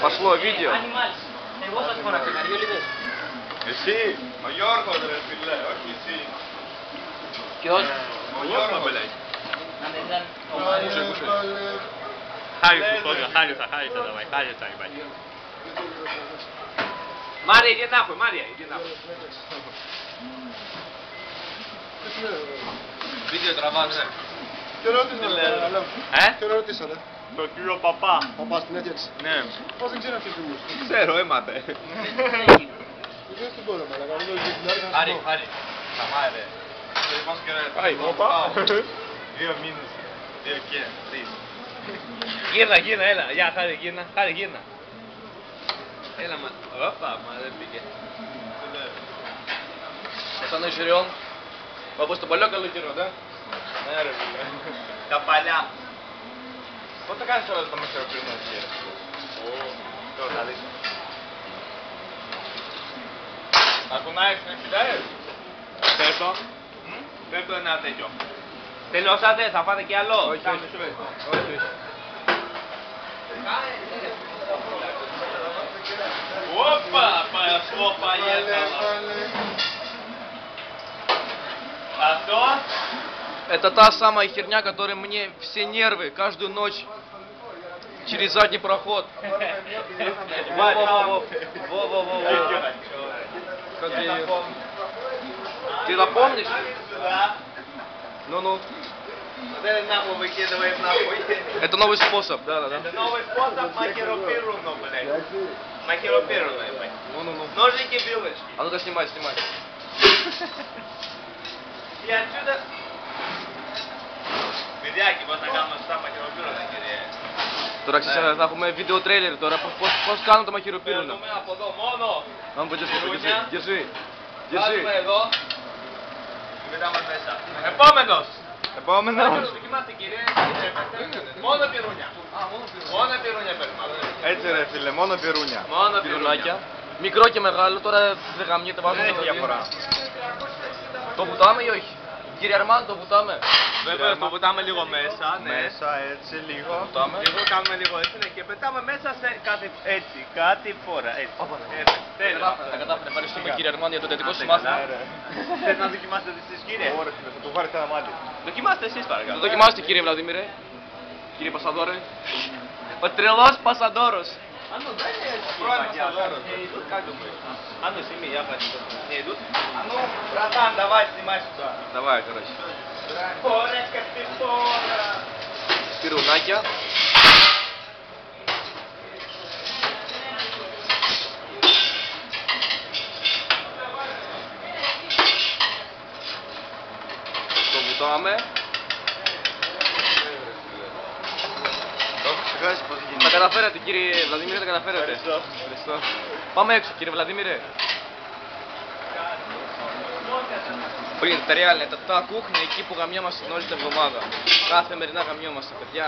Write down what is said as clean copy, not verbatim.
Пошло видео. Εγώ σας φώναξα, καριόλιδες. Εσύ, ο Γιώργος ρε φίλε, όχι εσύ. Ποιος? Ο Γιώργος μπελέει. Να με δαν. Хариса, давай, Хариса, ебать. Мария, иди нахуй, Мария, иди нахуй. Видео τραβάνε. Τι ρώτησατε, τι ρωτήσατε. Το κύριο Παπά. Παπά στην έφτιαξη. Ναι. Πώς δεν ξέρω αυτούς τους φίλους. Ξέρω, έμαθε. Δεν στην κόλλα, αλλά κάνω το γυμνάρι. Χάρη, χάρη. Σταμάρε. Πάει, όπα. 2 μήνες. 2 και 3. Γύρνα, έλα. Γεια, Χάρη, γύρνα. Έλα, μα. Όπα, μα δεν πήγε. Πацаны, жрём. Бабусь, το παλιό καλό καιρό, да? Ναι ρε φίλε. Τα παλιά. Πότε κάνεις όλα τα μεσαιροπλήμα κύριε. Τώρα θα δεις. Ακουνάεις να κοιτάεις. Πέφτω ένα τέτοιο. Τελειώσατε, θα φάτε κι άλλο. Όχι. Опа, пошло, поехало. А что? Это та самая херня, которая мне все нервы каждую ночь через задний проход. Во-во-во. Как я её- Ты напомнишь? Да. Ну-ну. Вот это нахуй выкидываем нахуй. Это новый способ, да. Это новый способ макеропированно, блядь. Макеропированно, блядь. Ну-ну-ну. Ножики, вилочки. А ну-ка снимай. И отсюда... Παιδιά, πώς θα κάνουμε σωστά μακεροπύρουνα, κύριε. Τώρα ξέρεις, θα έχουμε βίντεο τρέιλερ τώρα, πώς κάνουν το μαχαιροπύρουνα. Παίρνουμε από εδώ μόνο. Να μου πετύχει, держи. Βάζουμε εδώ. Και μετά μας μέσα. Επόμενος. Δοκιμάστε, κύριε. Μόνο πυρούνια. Μόνο πυρούνια παίρνουμε. Έτσι ρε φίλε, μόνο πυρούνια. Μόνο Πυρουνάκια. Μικρό και μεγάλο, τώρα δεν γαμιέται, Δεν βάζουμε έχει το διαφορά. Το βουτάμε ή όχι? Κύριε Αρμάν, το βουτάμε. Βέβαια, το βουτάμε λίγο μέσα, ναι. Μέσα έτσι λίγο. Βουτάμε. Λίγο κάνουμε λίγο έτσι ναι, και πετάμε μέσα σε κάτι έτσι, κάτι φορά έτσι. Τέλος. Τα κατάφερε. Ευχαριστούμε κύριε Αρμάν για το τετικό Άσε σου μάθημα. καλά, ρε. Θες να δοκιμάσετε εσείς κύριε. Ωραία φίλε, θα το βάλεις ένα μάτι. Δοκιμάστε εσείς Το παρακαλώ. δοκιμάστε κύριε Βλαδίμηρε. Κύριε Πασαδόρε. Ο τρελός Πασαδόρος. А ну дай мне не идут, как думаешь? А ну сними, я хочу. Не идут? А ну, братан, давай, снимай сюда. Давай, короче. Пора, как ты пора. Πυρουνάκια. Το βουτάμε. Το έχω ξεχάσει πώς Τα γίνεται. καταφέρατε κύριε Βλαδίμηρε, τα καταφέρατε. Ευχαριστώ. Πάμε έξω κύριε Βλαδίμηρε. Блин, это реально, это та кухня, εκεί που γαμιόμαστε όλη την εβδομάδα. Καθημερινά γαμιόμαστε, παιδιά.